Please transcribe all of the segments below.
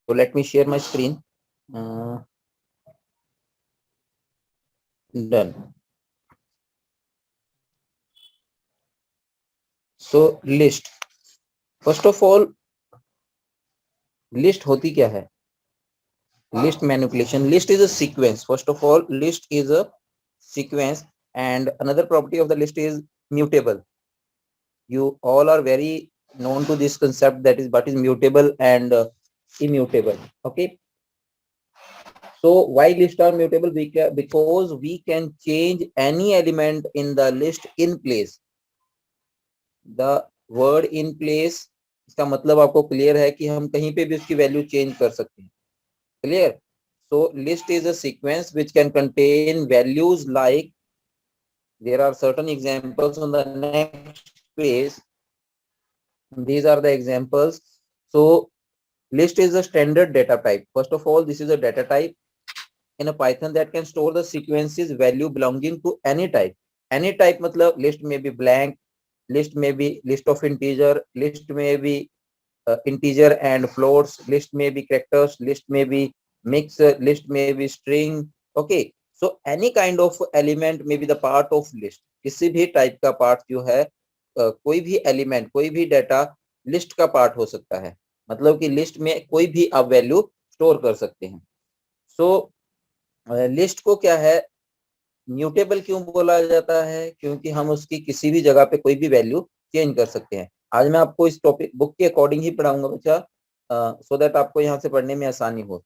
So let me share my screen. Done. So list. First of all, list होती क्या है? List manipulation. List is a sequence. First of all, list is a sequence, and another property of the list is mutable. You all are very known to this concept, that is what is mutable and immutable. Okay. So why list are mutable? Because we can change any element in the list in place. The word in place, इसका मतलब आपको clear है कि हम कहीं पे भी उसकी वैल्यू चेंज कर सकते हैं. Clear? So list is a sequence which can contain values like, there are certain examples on the next page. These are the examples. So list is a standard data type. First of all, this is a data type in a Python that can store the sequences value belonging to any type. Any type matlab list may be blank, list may be list of integer, list may be integer and floats, list may be characters, list may be mix, list may be string. Okay, so any kind of element may be the part of list. किसी भी type का part जो है, कोई भी element, कोई भी data list का part हो सकता है. मतलब कि list में कोई भी आप value store कर सकते हैं. So list को क्या है, म्यूटेबल क्यों बोला जाता है? क्योंकि हम उसकी किसी भी जगह पे कोई भी वैल्यू चेंज कर सकते हैं. आज मैं आपको इस टॉपिक बुक के अकॉर्डिंग ही पढ़ाऊंगा बच्चा, सो दैट आपको यहाँ से पढ़ने में आसानी हो.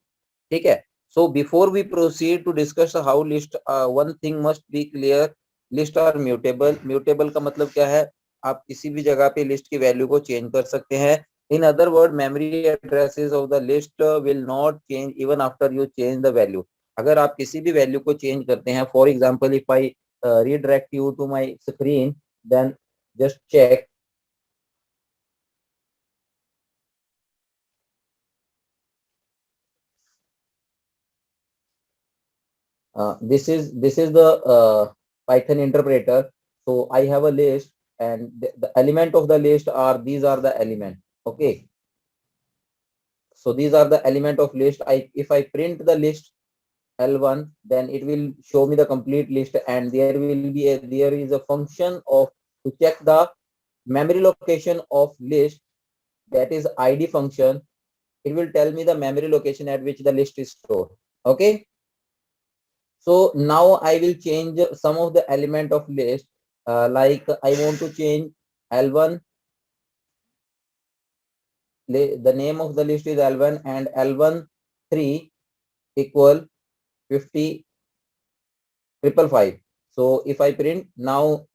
ठीक है. So before we proceed to discuss how list, one thing must be clear, list are mutable. Mutable का मतलब क्या है? आप किसी भी जगह पे लिस्ट की वैल्यू को चेंज कर सकते हैं. In other word, memory addresses of the list will not change even after you change the value. अगर आप किसी भी वैल्यू को चेंज करते हैं, for example if I redirect you to my screen, then just check. This is the Python interpreter. So I have a list, and the element of the list are, these are the element. Okay, so these are the element of list. If I print the list L1, then it will show me the complete list, and there is a function of to check the memory location of list, that is id function. It will tell me the memory location at which the list is stored. Okay, so now I will change some of the element of list, like I want to change L1. The name of the list is L1, and L1 3 equal 50 555. So if I print now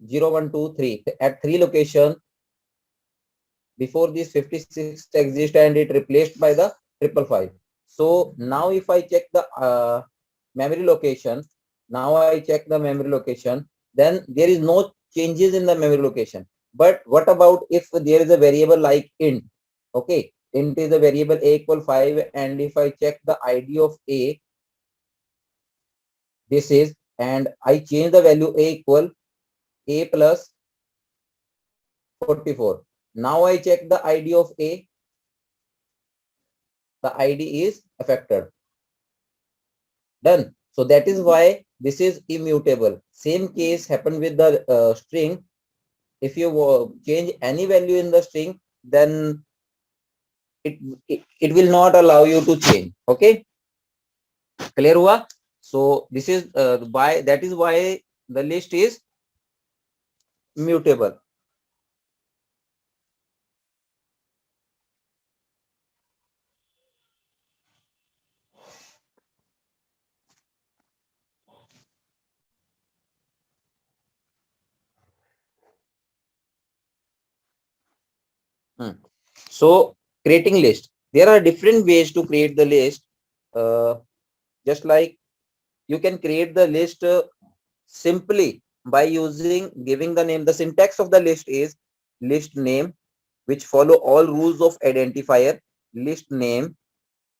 0 1 2 3 at 3 location, before this 56 exist and it replaced by the 555. So now if I check the memory location, now I check the memory location, then there is no changes in the memory location. But what about if there is a variable like int? Okay, int is a variable a equal 5, and if I check the id of a, this is, and I change the value a equal a plus 44. Now I check the id of a, the id is affected. Done. So that is why this is immutable. Same case happened with the string. If you change any value in the string, then it will not allow you to change. Okay, clear hua? So this is why, that is why the list is mutable. So creating list, there are different ways to create the list. Just like you can create the list simply by using giving the name. The syntax of the list is list name, which follow all rules of identifier. List name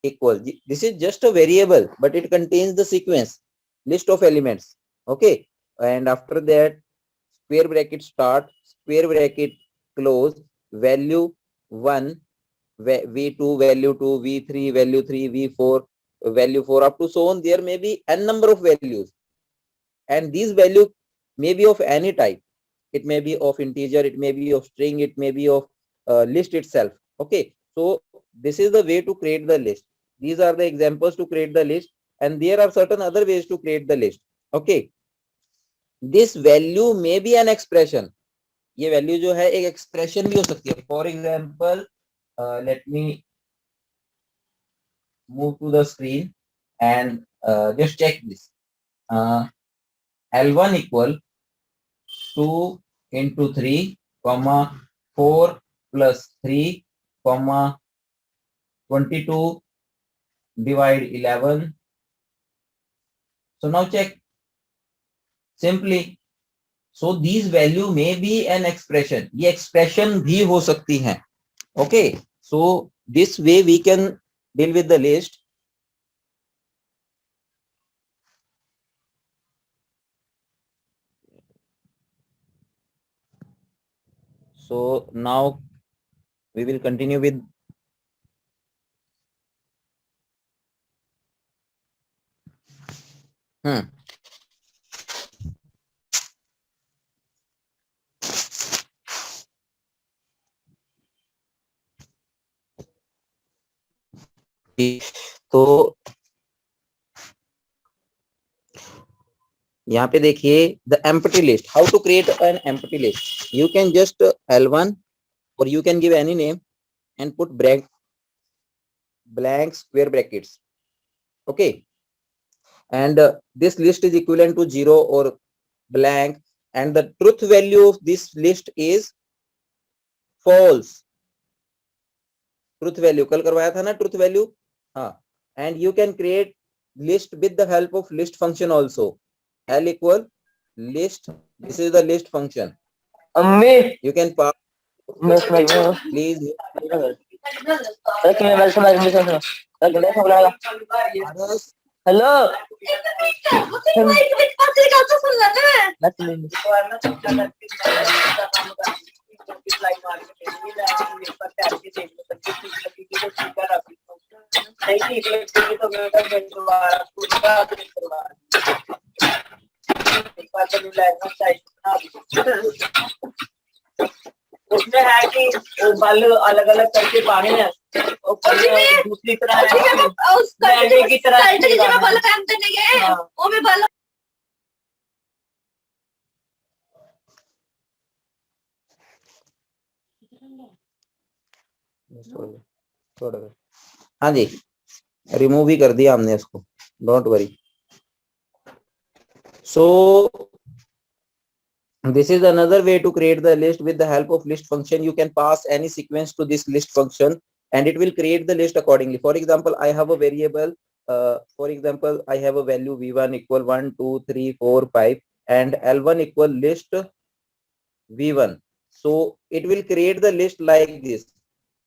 equals, this is just a variable, but it contains the sequence list of elements. Okay, and after that, square bracket start, square bracket close, value 1, v2 value 2, v3 value 3, v4 value 4, up to so on. There may be n number of values, and these value may be of any type. It may be of integer, it may be of string, it may be of list itself. Okay, so this is the way to create the list. These are the examples to create the list, and there are certain other ways to create the list. Okay, this value may be an expression. ये value जो है एक expression भी हो सकती है. For example, let me move to the screen and just check this. L1 equal 2 into 3, comma 4 plus 3, comma 22 divide 11. So now check simply. So these value may be an expression. ये expression भी हो सकती हैं. Okay. So this way we can deal with the list. So now we will continue with तो यहाँ पे देखिए the empty list. How to create an empty list? You can just L1 or you can give any name and put blank square brackets. Okay, and this list is equivalent to 0 or blank, and the truth value of this list is false. Truth value कल करवाया था ना truth value. हाँ, and you can create list with the help of list function also. L equal list. This is the list function. You can pass. Please. Hello. उसमें है कि बल अलग अलग करके पानी है दूसरी तरह की तरह बल पहनते नहीं है वो भी बल हाँ जी रिमूव ही कर दिया हमने इसको don't worry so this is another way to create the list. With the help of list function you can pass any sequence to this list function and it will create the list accordingly. For example, I have a variable for example I have a value v1 equal 1 2 3 4 5 and l1 equal list v1. So it will create the list like this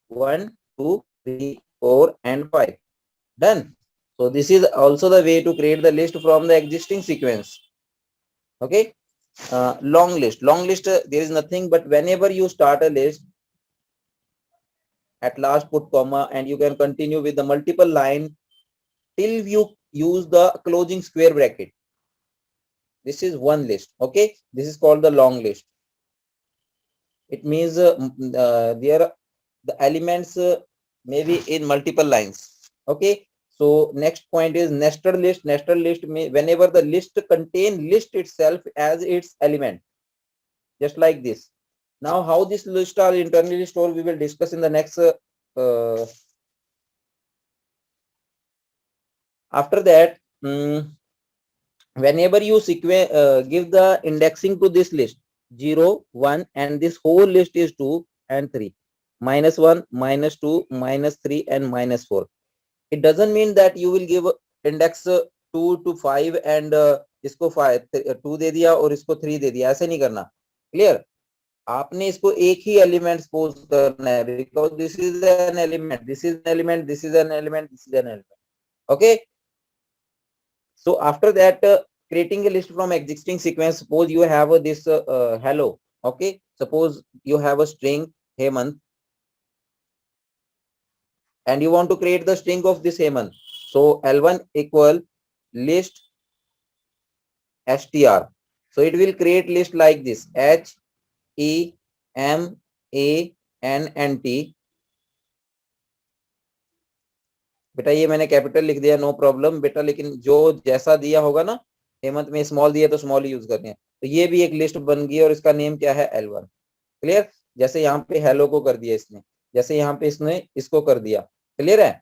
1 2 3 4 and 5. Done. So this is also the way to create the list from the existing sequence. Okay. Long list there is nothing but whenever you start a list at last put comma and you can continue with the multiple line till you use the closing square bracket. This is one list. Okay, this is called the long list. It means there the elements may be in multiple lines. Okay, so next point is nested list. Nested list may whenever the list contain list itself as its element, just like this. Now how this list are internally stored we will discuss in the next after that. Whenever you give the indexing to this list 0 1 and this whole list is 2 and 3 minus 1 minus 2 minus 3 and minus 4. It doesn't mean that you will give index 2 to 5 and इसको 2 दे दिया और इसको 3 दे दिया. ऐसे नहीं करना. Clear. आपने इसको एक ही एलिमेंट सपोज करना है because this is an element, this is an element, this is an element, this is an element. Okay, so after that creating a list from existing sequence. Suppose you have this hello. Okay, suppose you have a string Hemant and you want to create the string of this Hemant. So L1 equal list str. So it will create list like this: HEMANNT. बेटा ये मैंने capital लिख दिया, no problem बेटा, लेकिन जो जैसा दिया होगा ना, हेमंत में स्मॉल दिया तो स्मॉल यूज करनी है। तो ये भी एक लिस्ट बन गई और इसका नेम क्या है, L1। क्लियर? जैसे यहाँ पे हेलो को कर दिया इसने, जैसे यहाँ पे इसने इसको कर दिया। क्लियर है?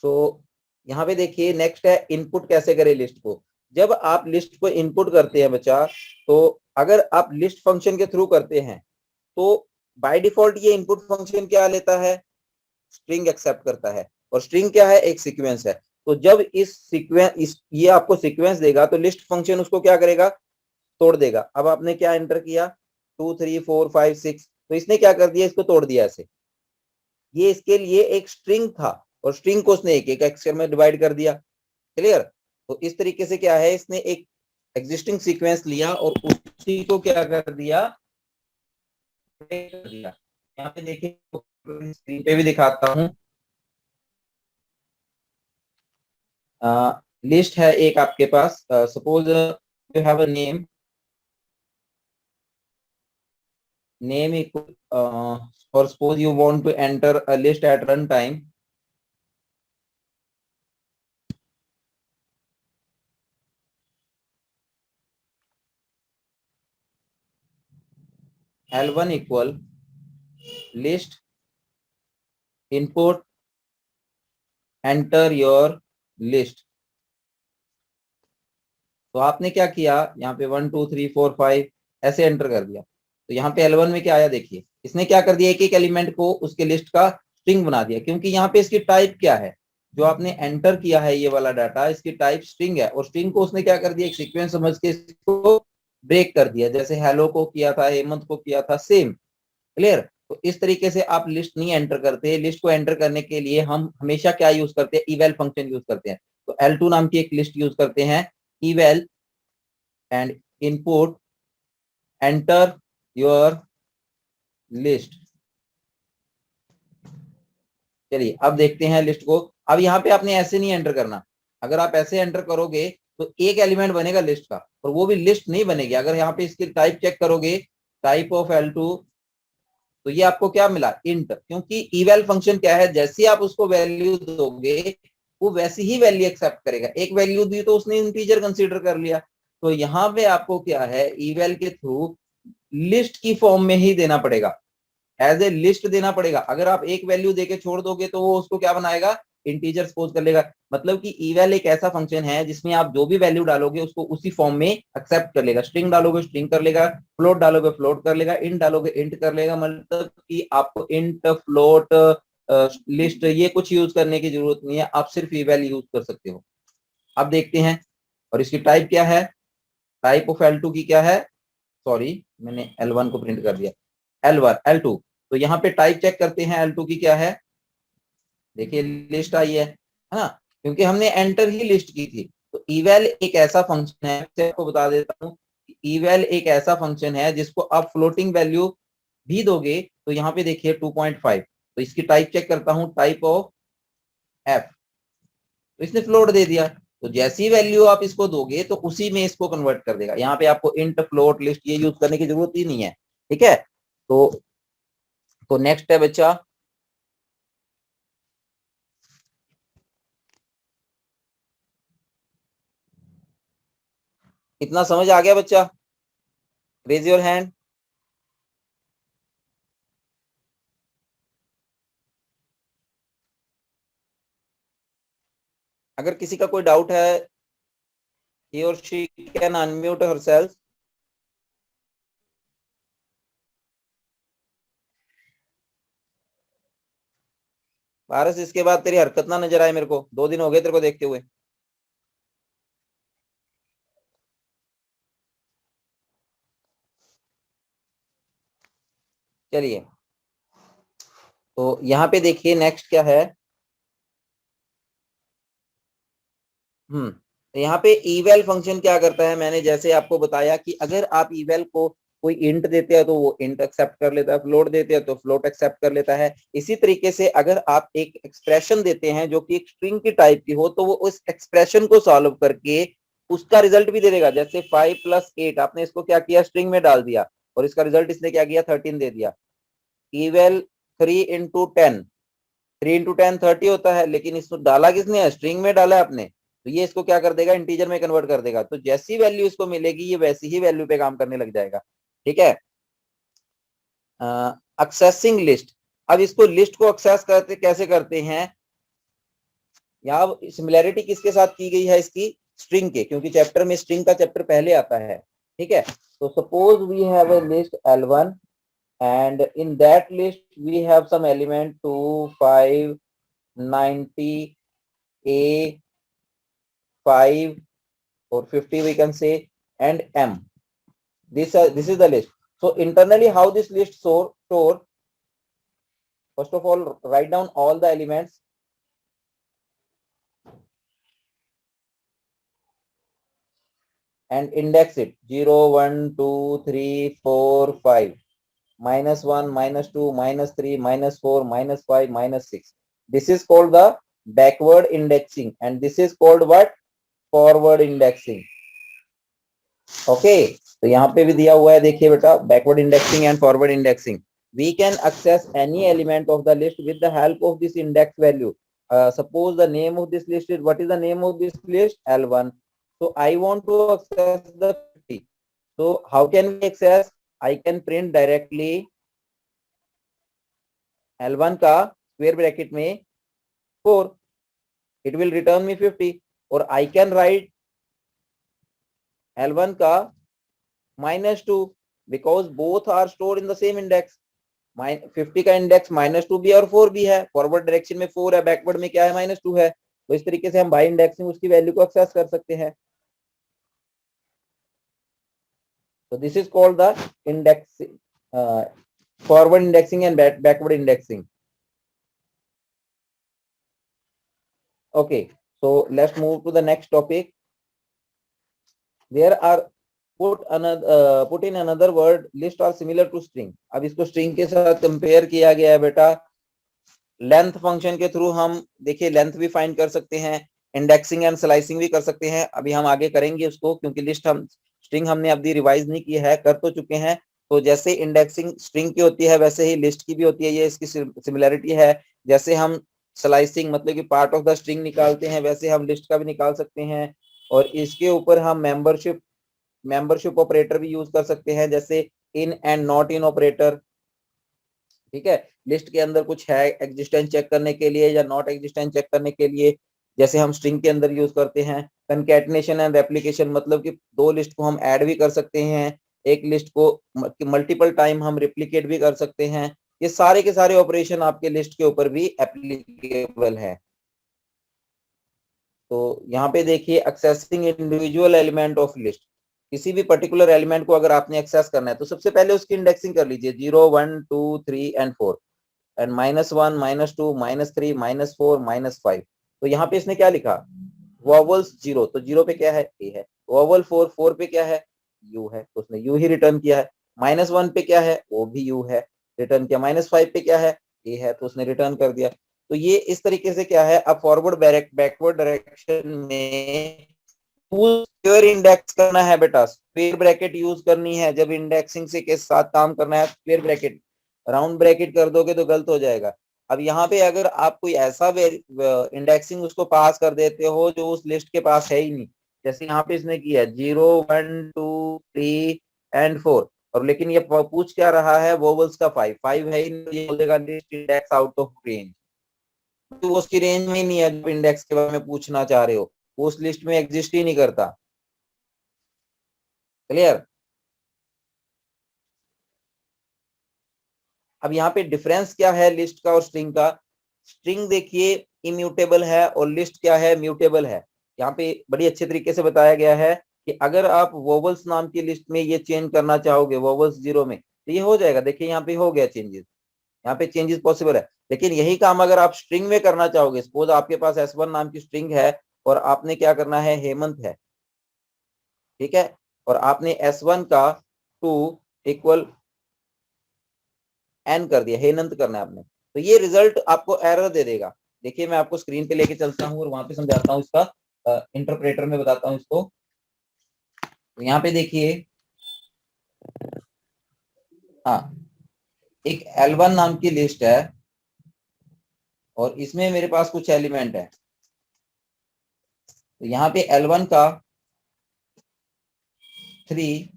सो यहाँ पे देखिए नेक्स्ट है इनपुट कैसे करें लिस्ट को। जब आप लिस्ट को इनपुट करते हैं बच्चा, तो अगर आप लिस्ट फंक्शन के थ्रू करते हैं तो बाय डिफॉल्ट ये इनपुट फंक्शन क्या लेता है, स्ट्रिंग एक्सेप्ट करता है। और स्ट्रिंग क्या है, एक सीक्वेंस है। तो जब इस सीक्वेंस ये आपको सीक्वेंस देगा तो लिस्ट फंक्शन उसको क्या करेगा, तोड़ देगा। अब आपने क्या एंटर किया, 2 3 4 5 6, तो इसने क्या कर दिया, इसको तोड़ दिया ऐसे। ये इसके लिए एक स्ट्रिंग था और स्ट्रिंग को उसने एक एक अक्षर में डिवाइड कर दिया। क्लियर? तो इस तरीके से क्या है, इसने एक एग्जिस्टिंग सीक्वेंस लिया और उसी को क्या कर दिया, कर दिया। यहाँ पे देखिए स्क्रीन पे भी दिखाता हूँ। लिस्ट है एक आपके पास, suppose you have a name, name equal or suppose you want to enter a list at runtime. L1 equal list input enter your list. तो आपने क्या किया, यहाँ पे 1 2 3 4 5 ऐसे एंटर कर दिया। तो यहाँ पे L1 में क्या आया, देखिए इसने क्या कर दिया, एक एक एलिमेंट को उसके लिस्ट का स्ट्रिंग बना दिया। क्योंकि यहाँ पे इसकी टाइप क्या है, जो आपने एंटर किया है ये वाला डाटा, इसकी टाइप स्ट्रिंग है। और स्ट्रिंग को उसने क्या कर दिया, एक सीक्वेंस समझ के इसको ब्रेक कर दिया। जैसे हेलो को किया था, हेमंत को किया था, सेम। क्लियर? तो इस तरीके से आप लिस्ट नहीं एंटर करते। लिस्ट को एंटर करने के लिए हम हमेशा क्या यूज करते हैं, इवेल फंक्शन यूज करते हैं। तो L2 नाम की एक लिस्ट यूज करते हैं, eval and input enter your list. चलिए अब देखते हैं लिस्ट को। अब यहाँ पे आपने ऐसे नहीं एंटर करना। अगर आप ऐसे एंटर करोगे तो एक एलिमेंट बनेगा लिस्ट का, और वो भी लिस्ट नहीं बनेगी। अगर यहाँ पे इसकी टाइप चेक करोगे, टाइप ऑफ L2, तो ये आपको क्या मिला, इंट। क्योंकि इवेल फंक्शन क्या है, जैसे आप उसको वैल्यू दोगे वो वैसी ही वैल्यू एक्सेप्ट करेगा। एक वैल्यू दी तो उसने इंटीजर कंसीडर कर लिया। तो यहाँ पे आपको क्या है, इवेल के थ्रू लिस्ट की फॉर्म में ही देना पड़ेगा, एज ए लिस्ट देना पड़ेगा। अगर आप एक वैल्यू देके छोड़ दोगे तो वो उसको क्या बनाएगा, इंटीजर सपोज कर लेगा। मतलब कि इवेल एक ऐसा फंक्शन है जिसमें आप जो भी वैल्यू डालोगे उसको उसी फॉर्म में एक्सेप्ट कर लेगा। स्ट्रिंग डालोगे स्ट्रिंग कर लेगा, फ्लोट डालोगे फ्लोट कर लेगा, इंट डालोगे इंट कर लेगा। मतलब कि आपको इंट, फ्लोट, लिस्ट ये कुछ यूज करने की जरूरत नहीं है, आप सिर्फ इवेल यूज कर सकते हो। अब देखते हैं, और इसकी टाइप क्या है, टाइप ऑफ L2 की क्या है, सॉरी मैंने L1 को प्रिंट कर दिया, L2। तो यहाँ पे टाइप चेक करते हैं L2 की क्या है। देखिए लिस्ट आई है ना, क्योंकि हमने एंटर ही लिस्ट की थी। तो इवेल एक ऐसा फंक्शन है, आपको बता देता हूँ, इवेल एक ऐसा फंक्शन है जिसको आप फ्लोटिंग वैल्यू भी दोगे। तो यहाँ पे देखिए 2.5, तो इसकी टाइप चेक करता हूँ, टाइप ऑफ F, तो इसने फ्लोट दे दिया। तो जैसी वैल्यू आप इसको दोगे तो उसी में इसको कन्वर्ट कर देगा। यहाँ पे आपको इंट, फ्लोट, लिस्ट ये यूज करने की जरूरत ही नहीं है। ठीक है? तो नेक्स्ट है बच्चा, इतना समझ आ गया बच्चा? Raise your hand. अगर किसी का कोई डाउट है, he or she can unmute herself. पारस इसके बाद तेरी हरकत ना नजर आए मेरे को, 2 दिन हो गए तेरे को देखते हुए। चलिए तो यहाँ पे देखिए नेक्स्ट क्या है। तो यहाँ पे इवेल फंक्शन क्या करता है, मैंने जैसे आपको बताया कि अगर आप इवेल को कोई इंट देते हैं तो वो इंट एक्सेप्ट कर लेता है, फ्लोट देते हैं तो फ्लोट एक्सेप्ट कर लेता है। इसी तरीके से अगर आप एक एक्सप्रेशन देते हैं जो कि एक स्ट्रिंग की टाइप की हो, तो वो उस एक्सप्रेशन को सॉल्व करके उसका रिजल्ट भी दे देगा। जैसे 5 + 8 आपने इसको क्या किया, स्ट्रिंग में डाल दिया और इसका रिजल्ट इसने क्या किया, 13 दे दिया। इवेल 3 × 10, 3 × 10 30 होता है, लेकिन इसको डाला किसने है, स्ट्रिंग में डाला है आपने, तो ये इसको क्या कर देगा, इंटीजर में कन्वर्ट कर देगा। तो जैसी वैल्यू इसको मिलेगी ये वैसी ही वैल्यू पे काम करने लग जाएगा। ठीक है। एक्सेसिंग लिस्ट, अब इसको लिस्ट को एक्सेस करते कैसे करते हैं, यहाँ सिमिलैरिटी किसके साथ की गई है इसकी, स्ट्रिंग के, क्योंकि चैप्टर में स्ट्रिंग का चैप्टर पहले आता है। ठीक है। तो suppose we have a list L1 and in that list we have some element 2 5 90 A 5 or 50 we can say, and M. This is the list. So internally how this list store, first of all write down all the elements and index it 0 1 2 3 4 5 -1 -2 -3 -4 -5 -6. This is called the backward indexing and this is called what, forward indexing. Okay, तो यहाँ पे भी दिया हुआ है, देखिए बेटा, backward indexing and forward indexing. We can access any element of the list with the help of this index value. Suppose the name of this list is, what is the name of this list, L1, so I want to access the 50, so how can we access, I can print directly L1 का square bracket में 4, it will return me 50, और I can write L1 का -2 because both are stored in the same index। 50 का index -2 भी है और 4 भी है, फॉरवर्ड डायरेक्शन में 4 है, बैकवर्ड में क्या है, -2 है। तो इस तरीके से हम बाय इंडेक्सिंग उसकी वैल्यू को एक्सेस कर सकते हैं। तो this is called the index, forward indexing and backward indexing. Okay, so let's move to the next topic. There are put in another word, list are similar to string। अब इसको string के साथ compare किया गया है बेटा। Length function के through हम देखिए लेंथ भी फाइंड कर सकते हैं, इंडेक्सिंग एंड स्लाइसिंग भी कर सकते हैं। अभी हम आगे करेंगे उसको, क्योंकि लिस्ट हम स्ट्रिंग हमने अभी रिवाइज नहीं की है, कर तो चुके हैं। तो जैसे इंडेक्सिंग स्ट्रिंग की होती है वैसे ही लिस्ट की भी होती है, ये इसकी सिमिलैरिटी है। जैसे हम स्लाइसिंग मतलब कि पार्ट ऑफ द स्ट्रिंग निकालते हैं, वैसे हम लिस्ट का भी निकाल सकते हैं। और इसके ऊपर हम मेंबरशिप ऑपरेटर भी यूज कर सकते हैं, जैसे in and not in operator. ठीक है, लिस्ट के अंदर कुछ है एग्जिस्टेंस चेक करने के लिए या नॉट एग्जिस्टेंस चेक करने के लिए, जैसे हम स्ट्रिंग के अंदर यूज करते हैं। कंकैटिनेशन एंड रेप्लिकेशन, मतलब कि दो लिस्ट को हम ऐड भी कर सकते हैं, एक लिस्ट को मल्टीपल टाइम हम रिप्लिकेट भी कर सकते हैं। ये सारे के सारे ऑपरेशन आपके लिस्ट के ऊपर भी एप्लीकेबल है। तो यहाँ पे देखिए, accessing individual element of list, किसी भी पर्टिकुलर एलिमेंट को अगर आपने एक्सेस करना है तो सबसे पहले उसकी इंडेक्सिंग कर लीजिए, 0 1 2 3 एंड 4 एंड -1 -2 -3 -4 -5। तो यहाँ पे इसने क्या लिखा, वॉवल्स 0, तो 0 पे क्या है, ए है। वॉवल 4, 4 पे क्या है, यू है, तो उसने यू ही रिटर्न किया है। -1 पे क्या है, वो भी यू है, रिटर्न किया। -5 पे क्या है, ए है, तो उसने रिटर्न कर दिया। तो ये इस तरीके से क्या है, अब फॉरवर्ड बैकवर्ड डायरेक्शन में स्क्वायर इंडेक्स करना है बेटा, स्क्वायर ब्रैकेट यूज करनी है। जब इंडेक्सिंग से के साथ काम करना है, स्क्वायर ब्रैकेट, राउंड ब्रैकेट कर दोगे तो गलत हो जाएगा। अब यहाँ पे अगर आप कोई ऐसा इंडेक्सिंग उसको पास कर देते हो जो उस लिस्ट के पास है ही नहीं, जैसे यहाँ पे इसने किया 0 1 2 3 एंड 4, और लेकिन ये पूछ क्या रहा है, वोवल्स का 5 5 है ही नहीं, ये बोलेगा list index out of range, तो उसकी रेंज में ही नहीं है। जब इंडेक्स के बारे में पूछना चाह रहे हो, वो उस लिस्ट में एग्जिस्ट ही नहीं करता। क्लियर। अब यहाँ पे डिफरेंस क्या है लिस्ट का और स्ट्रिंग का। स्ट्रिंग देखिए इम्यूटेबल है और लिस्ट क्या है, म्यूटेबल है। यहाँ पे बड़ी अच्छे तरीके से बताया गया है कि अगर आप वोवल्स नाम की लिस्ट में ये चेंज करना चाहोगे, वोवल्स 0 में, तो ये हो जाएगा। देखिए यहाँ पे हो गया चेंजेस, यहाँ पे चेंजेस पॉसिबल है। लेकिन यही काम अगर आप स्ट्रिंग में करना चाहोगे, सपोज आपके पास S1 नाम की स्ट्रिंग है और आपने क्या करना है, हेमंत है, ठीक है, और आपने S1 का टू इक्वल एन कर दिया, हेनंत करना है आपने, तो ये रिजल्ट आपको एरर दे देगा। देखिए मैं आपको स्क्रीन पे लेके चलता हूँ और वहां पे समझाता हूँ इसका, इंटरप्रेटर में बताता हूँ इसको। तो यहाँ पे देखिए, हाँ, एक L1 नाम की लिस्ट है और इसमें मेरे पास कुछ एलिमेंट है। तो यहाँ पे L1 का 3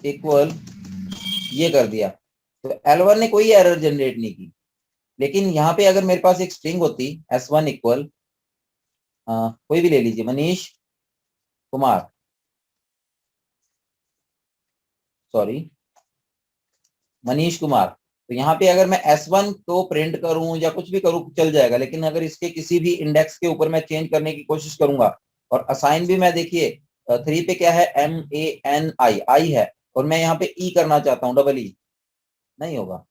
इक्वल ये कर दिया, तो L1 ने कोई एरर जनरेट नहीं की। लेकिन यहाँ पे अगर मेरे पास एक स्ट्रिंग होती S1 इक्वल, कोई भी ले लीजिए, मनीष कुमार, सॉरी मनीष कुमार, तो यहाँ पे अगर मैं S1 को प्रिंट करूं या कुछ भी करूं चल जाएगा, लेकिन अगर इसके किसी भी इंडेक्स के ऊपर मैं चेंज करने की कोशिश करूंगा और असाइन भी मैं देखिए 3 पे क्या है, MANI आई है, और मैं यहाँ पे E करना चाहता हूँ, डबल E, नहीं होगा,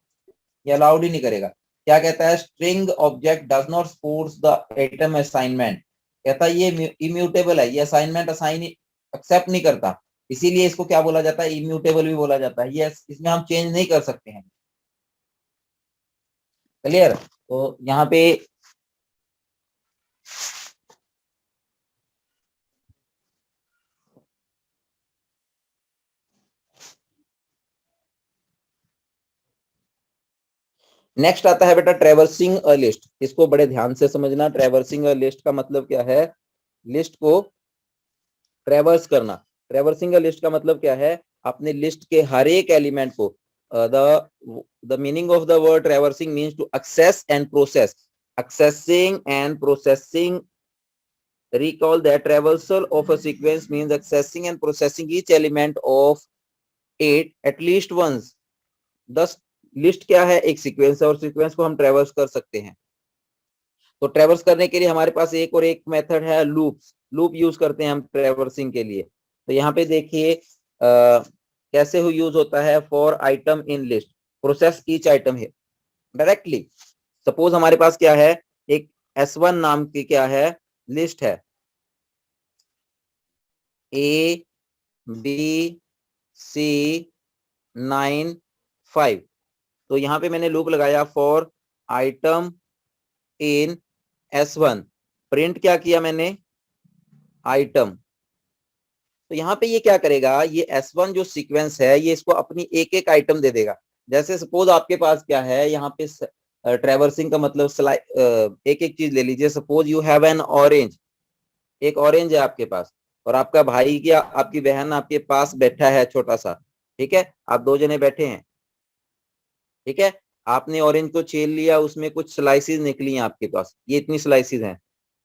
ये अलाउड ही नहीं करेगा। क्या कहता है, string object does not supports the item assignment, कहता है ये इम्यूटेबल है, ये असाइनमेंट असाइन एक्सेप्ट नहीं करता, इसीलिए इसको क्या बोला जाता है, इम्यूटेबल भी बोला जाता है। ये इसमें हम चेंज नहीं कर सकते हैं। क्लियर? तो यहाँ पे नेक्स्ट आता है बेटा ट्रेवर्सिंग अ लिस्ट। इसको बड़े ध्यान से समझना। ट्रेवर्सिंग अ लिस्ट का मतलब क्या है, लिस्ट को ट्रेवर्स करना। ट्रेवर्सिंग अ लिस्ट का मतलब क्या है, अपने लिस्ट के हर एक एलिमेंट को, the meaning of the word traversing means to access and process, accessing and processing. Recall that traversal of a sequence means accessing and processing each element of it at least once. दस list क्या है, एक sequence है और sequence को हम ट्रेवर्स कर सकते हैं। तो ट्रेवर्स करने के लिए हमारे पास एक और एक मेथड है, लूप्स। लूप यूज करते हैं हम ट्रेवर्सिंग के लिए। तो यहाँ पे देखिए कैसे यूज होता है, for item in list process each item है डायरेक्टली। सपोज हमारे पास क्या है, एक S1 नाम की क्या है, लिस्ट है, A B C 9 5। तो यहाँ पे मैंने लूप लगाया for item in S1, print क्या किया मैंने, आइटम। तो यहाँ पे ये क्या करेगा, ये S1 जो सीक्वेंस है ये इसको अपनी एक एक आइटम दे देगा। जैसे सपोज आपके पास क्या है, यहाँ पे ट्रेवर्सिंग का मतलब एक एक चीज ले लीजिए। Suppose you have an orange, एक ऑरेंज है आपके पास, और आपका भाई क्या आपकी बहन आपके पास बैठा है छोटा सा, ठीक है, आप दो जने बैठे हैं, ठीक है, आपने ऑरेंज को छील लिया, उसमें कुछ स्लाइसिस निकली हैं आपके पास, ये इतनी स्लाइसिस हैं,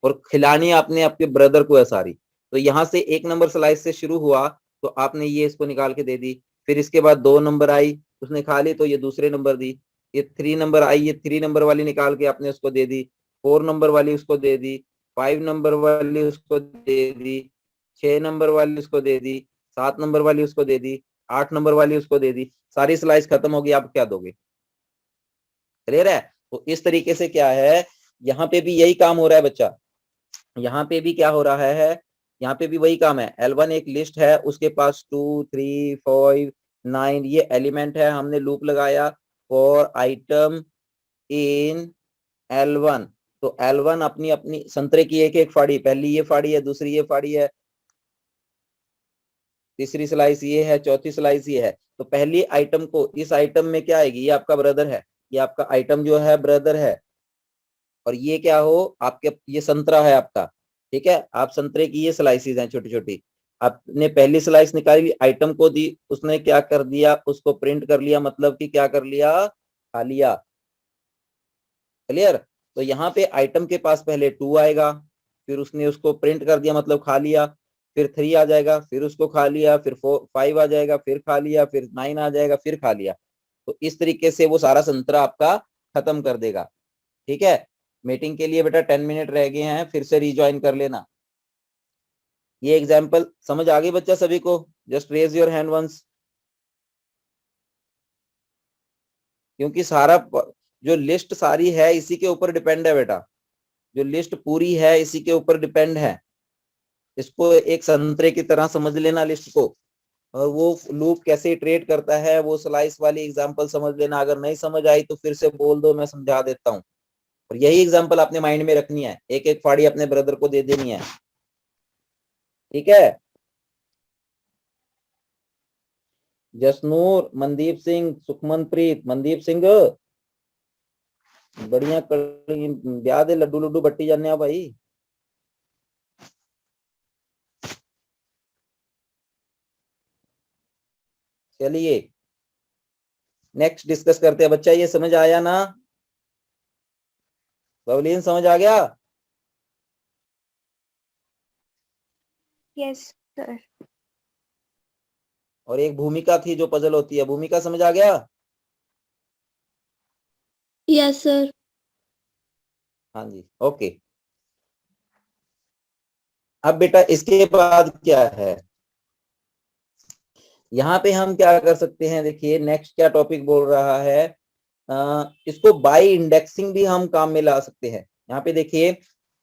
और खिलानी आपने आपके ब्रदर को है सारी। तो यहाँ से 1 नंबर स्लाइस से शुरू हुआ, तो आपने ये इसको निकाल के दे दी। फिर इसके बाद 2 नंबर आई, उसने खा ली, तो ये दूसरे नंबर दी। ये 3 नंबर आई, ये 3 नंबर वाली निकाल के आपने उसको दे दी। 4 नंबर वाली उसको दे दी, 5 नंबर वाली उसको दे दी, 6 नंबर वाली उसको दे दी, 7 नंबर वाली उसको दे दी, 8 नंबर वाली उसको दे दी। सारी स्लाइस खत्म होगी, आप क्या दोगे? क्लियर है? तो इस तरीके से क्या है, यहाँ पे भी यही काम हो रहा है बच्चा। यहाँ पे भी क्या हो रहा है, यहाँ पे भी वही काम है। L1 एक लिस्ट है, उसके पास 2 3 5 9 ये एलिमेंट है। हमने लूप लगाया फॉर आइटम इन L1। तो L1 अपनी अपनी संतरे की एक एक फाड़ी, पहली ये फाड़ी है, दूसरी ये फाड़ी है, तीसरी स्लाइस ये है, चौथी स्लाइस ये है। तो पहली आइटम को, इस आइटम में क्या आएगी, ये आपका ब्रदर है, ये आपका आइटम जो है ब्रदर है, और ये क्या हो, आपके ये संतरा है आपका, ठीक है, आप संतरे की ये स्लाइसिस हैं छोटी छोटी। आपने पहली स्लाइस निकाली, आइटम को दी, उसने क्या कर दिया, उसको प्रिंट कर लिया, मतलब कि क्या कर लिया, खा लिया। क्लियर? तो यहाँ पे आइटम के पास पहले 2 आएगा, फिर उसने उसको प्रिंट कर दिया, मतलब खा लिया। फिर 3 आ जाएगा, फिर उसको खा लिया, फिर 5 आ जाएगा, फिर खा लिया, फिर 9 आ जाएगा, फिर खा लिया। तो इस तरीके से वो सारा संतरा आपका खत्म कर देगा। ठीक है, मीटिंग के लिए बेटा 10 मिनट रह गए हैं, फिर से रिज्वाइन कर लेना। ये एग्जाम्पल समझ आ गई बच्चा सभी को? Just raise your hand once. क्योंकि सारा जो लिस्ट सारी है इसी के ऊपर डिपेंड है बेटा, जो लिस्ट पूरी है इसी के ऊपर डिपेंड है। इसको एक संतरे की तरह समझ लेना लिस्ट को, और वो लूप कैसे इटरेट करता है वो स्लाइस वाली एग्जांपल समझ लेना। अगर नहीं समझ आई तो फिर से बोल दो, मैं समझा देता हूँ। और यही एग्जांपल आपने माइंड में रखनी है, एक एक फाड़ी अपने ब्रदर को दे देनी है, ठीक है। जसनूर, मनदीप सिंह, सुखमनप्रीत, मनदीप सिंह बढ़िया ब्याह दे लड्डू लड्डू बट्टी जाने भाई। चलिए नेक्स्ट डिस्कस करते हैं। बच्चा ये समझ आया ना? बबलीन समझ आ गया? Yes sir. और एक भूमिका थी जो पजल होती है, भूमिका समझ आ गया? Yes sir. हाँ जी, ओके। अब बेटा इसके बाद क्या है, यहाँ पे हम क्या कर सकते हैं? देखिए नेक्स्ट क्या टॉपिक बोल रहा है, इसको बाय इंडेक्सिंग भी हम काम में ला सकते हैं। यहाँ पे देखिए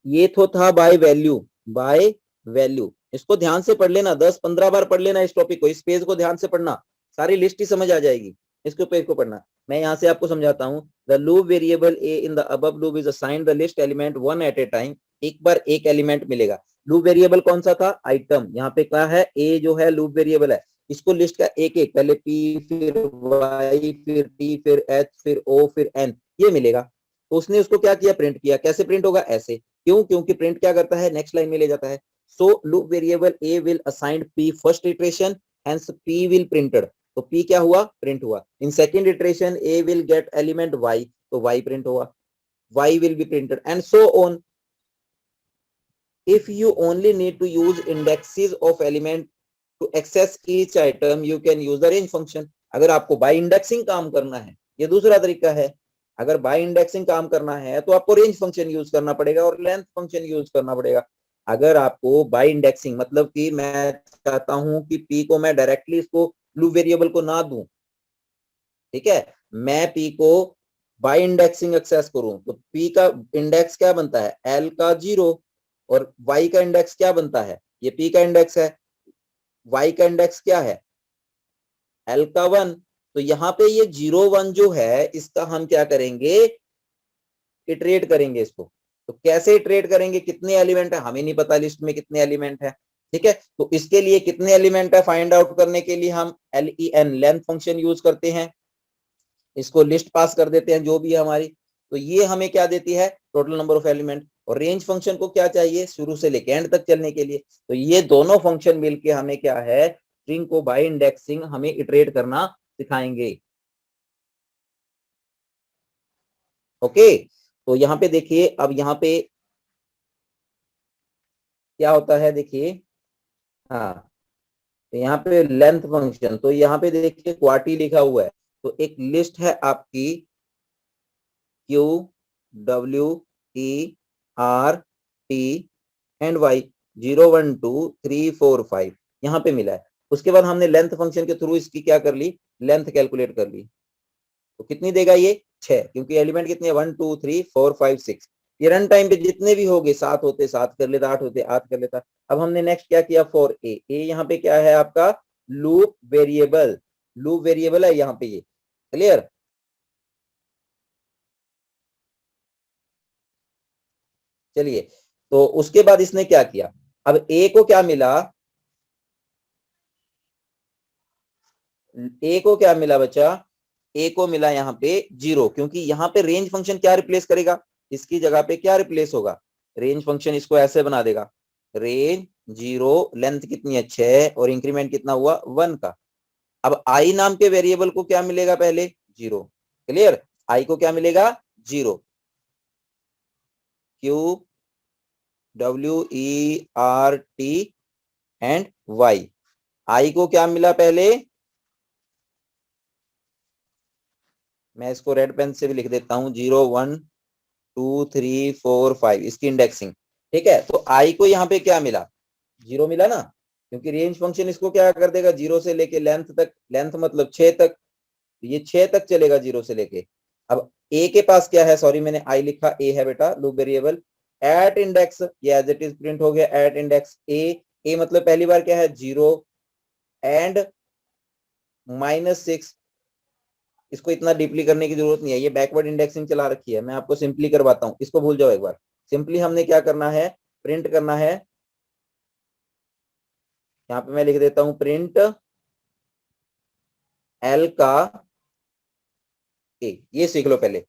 ये तो था बाय वैल्यू, बाय वैल्यू। इसको ध्यान से पढ़ लेना, 10-15 बार पढ़ लेना इस टॉपिक को, इस पेज को ध्यान से पढ़ना, सारी लिस्ट ही समझ आ जाएगी। इसको पेज को पढ़ना। मैं यहाँ से आपको समझाता हूँ। The loop variable A in the above loop is assigned the list element one at a time. एक बार एक एलिमेंट मिलेगा। लूप वेरिएबल कौन सा था? आइटम। यहाँ पे क्या है? ए जो है लूप वेरिएबल है। इसको लिस्ट का एक एक, पहले पी, फिर वाई, फिर टी, फिर एच, फिर ओ, फिर एन, ये मिलेगा। तो उसने उसको क्या किया? प्रिंट किया। कैसे प्रिंट होगा? ऐसे। क्यों? क्योंकि प्रिंट क्या करता है? नेक्स्ट लाइन में ले जाता है। So loop variable A will assigned P first iteration, hence P will printed. तो पी क्या हुआ? प्रिंट हुआ। In second iteration A will get element Y, तो वाई प्रिंट हुआ, Y will be printed, and so on. if you only need to use indexes of element to access each item, you can use the range function. अगर आपको bye indexing काम करना है, ये दूसरा तरीका है। अगर बाय इंडेक्सिंग काम करना है तो आपको रेंज फंक्शन यूज करना पड़ेगा और लेंथ फंक्शन यूज करना पड़ेगा। अगर आपको बाय इंडेक्सिंग मतलब कि मैं चाहता हूं कि पी को मैं डायरेक्टली इसको लूप वेरिएबल को ना दूं, ठीक है, मैं पी को बाय इंडेक्सिंग एक्सेस करूं, तो पी का इंडेक्स क्या बनता है? एल का 0, और y का इंडेक्स क्या बनता है? ये p का इंडेक्स है, y का इंडेक्स क्या है? l का 1। तो यहाँ पे ये 0 1 जो है इसका हम क्या करेंगे? इटरेट करेंगे इसको। तो कैसे इटरेट करेंगे? कितने एलिमेंट है हमें नहीं पता, लिस्ट में कितने एलिमेंट है, ठीक है। तो इसके लिए कितने एलिमेंट है फाइंड आउट करने के लिए हम len लेंथ फंक्शन यूज करते हैं। इसको लिस्ट पास कर देते हैं जो भी है हमारी, तो ये हमें क्या देती है? Total number of element. और रेंज फंक्शन को क्या चाहिए? शुरू से लेके एंड तक चलने के लिए। तो ये दोनों फंक्शन मिलके हमें क्या है? स्ट्रिंग को बाय इंडेक्सिंग हमें इटरेट करना सिखाएंगे। ओके, तो यहाँ पे देखिए, अब यहाँ पे क्या होता है देखिए, हाँ, तो यहाँ पे लेंथ फंक्शन, तो यहाँ पे देखिए क्वाटी लिखा हुआ है, तो एक लिस्ट है आपकी Q W E R T and Y, 0 1 2 3 4 5 यहाँ पे मिला है। उसके बाद हमने लेंथ फंक्शन के थ्रू इसकी क्या कर ली? लेंथ कैलकुलेट कर ली। तो कितनी देगा ये? 6, क्योंकि एलिमेंट कितने? 1 2 3 4 5 6। ये रन टाइम पे जितने भी होंगे, 7 होते 7 कर लेता, 8 होते 8 कर लेता। अब हमने नेक्स्ट क्या किया? फॉर ए, ए यहाँ पे क्या है आपका? लूप वेरिएबल, लूप वेरिएबल है यहाँ पे ये, क्लियर। चलिए, तो उसके बाद इसने क्या किया? अब ए को क्या मिला? ए को क्या मिला बच्चा? ए को मिला यहाँ पे 0, क्योंकि यहाँ पे रेंज फंक्शन क्या रिप्लेस करेगा? इसकी जगह पे क्या रिप्लेस होगा? रेंज फंक्शन इसको ऐसे बना देगा, रेंज 0, लेंथ कितनी है? 6, और इंक्रीमेंट कितना हुआ? 1 का। अब आई नाम के वेरिएबल को क्या मिलेगा? पहले 0, क्लियर। आई को क्या मिलेगा? 0। Q W E R T and Y. I को क्या मिला पहले? मैं इसको रेड पेन से भी लिख देता हूं, 0 1 2 3 4 5, इसकी इंडेक्सिंग, ठीक है। तो आई को यहाँ पे क्या मिला? 0 मिला ना, क्योंकि रेंज फंक्शन इसको क्या कर देगा? 0 से लेके लेंथ तक, लेंथ मतलब 6 तक, ये 6 तक चलेगा 0 से लेके। अब ए के पास क्या है? सॉरी मैंने आई लिखा, ए है बेटा लूप वेरिएबल। एट इंडेक्स, ये एज इट इज प्रिंट हो गया, एट इंडेक्स ए। ए मतलब पहली बार क्या है? 0, एंड -6। इसको इतना डीपली करने की जरूरत नहीं है, ये बैकवर्ड इंडेक्सिंग चला रखी है, मैं आपको सिंपली करवाता हूं, इसको भूल जाओ एक बार। सिंपली हमने क्या करना है, प्रिंट करना है, यहाँ पे मैं लिख देता हूं प्रिंट एल का ए, ये सीख लो पहले।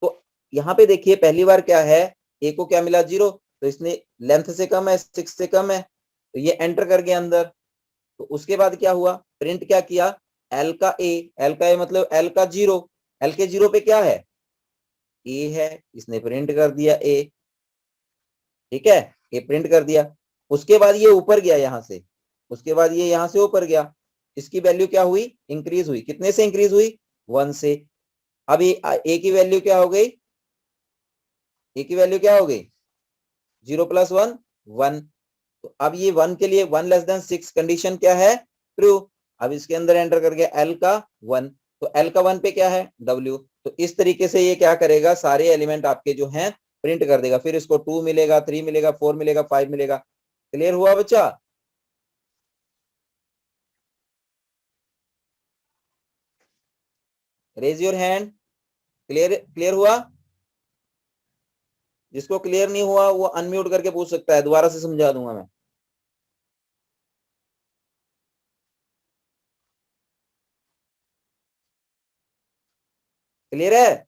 तो यहाँ पे देखिए पहली बार क्या है, ए को क्या मिला 0, तो इसने लेंथ से कम है, 6 से कम है, तो ये एंटर कर गया अंदर। तो उसके बाद क्या हुआ, प्रिंट क्या किया, एल का ए, एल का ए मतलब एल का 0, एल के 0 पे क्या है, ए है, इसने प्रिंट कर दिया ए, ठीक है, ये प्रिंट कर दिया। उसके बाद ये ऊपर गया यहां से, उसके बाद ये यहां से ऊपर गया, इसकी वैल्यू क्या हुई, इंक्रीज हुई, कितने से इंक्रीज हुई, 1 से। अब ए की वैल्यू क्या हो गई, ए की वैल्यू क्या हो गई, 0 + 1 1। तो अब ये 1 के लिए 1 < 6 कंडीशन क्या है, ट्रू। अब इसके अंदर एंटर कर गया एल का 1, तो एल का 1 पे क्या है, डब्ल्यू। तो इस तरीके से ये क्या करेगा, सारे एलिमेंट आपके जो हैं प्रिंट कर देगा, फिर इसको 2 मिलेगा, 3 मिलेगा, 4 मिलेगा, 5 मिलेगा। क्लियर हुआ बच्चा, raise your hand. Clear clear हुआ, जिसको क्लियर नहीं हुआ वो अनम्यूट करके पूछ सकता है, दोबारा से समझा दूंगा मैं। क्लियर है,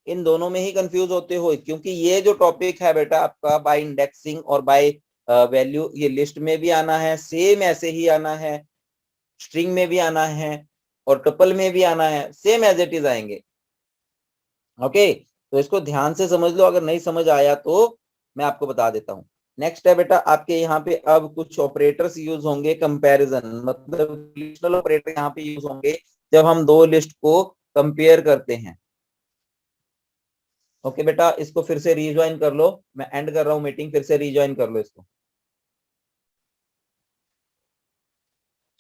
इन दोनों में ही कंफ्यूज होते हो, क्योंकि ये जो टॉपिक है बेटा आपका बाय इंडेक्सिंग और बाय वैल्यू, ये लिस्ट में भी आना है, सेम ऐसे ही आना है, स्ट्रिंग में भी आना है और टपल में भी आना है, सेम एज इट इज आएंगे। ओके, तो इसको ध्यान से समझ लो, अगर नहीं समझ आया तो मैं आपको बता देता हूँ। नेक्स्ट है बेटा आपके यहाँ पे अब कुछ ऑपरेटर्स यूज होंगे, कंपैरिजन मतलब रिलेशनल ऑपरेटर यहाँ पे यूज होंगे जब हम दो लिस्ट को कंपेयर करते हैं। ओके बेटा, इसको फिर से रीज्वाइन कर लो, मैं एंड कर रहा हूँ मीटिंग, फिर से रीज्वाइन कर लो इसको।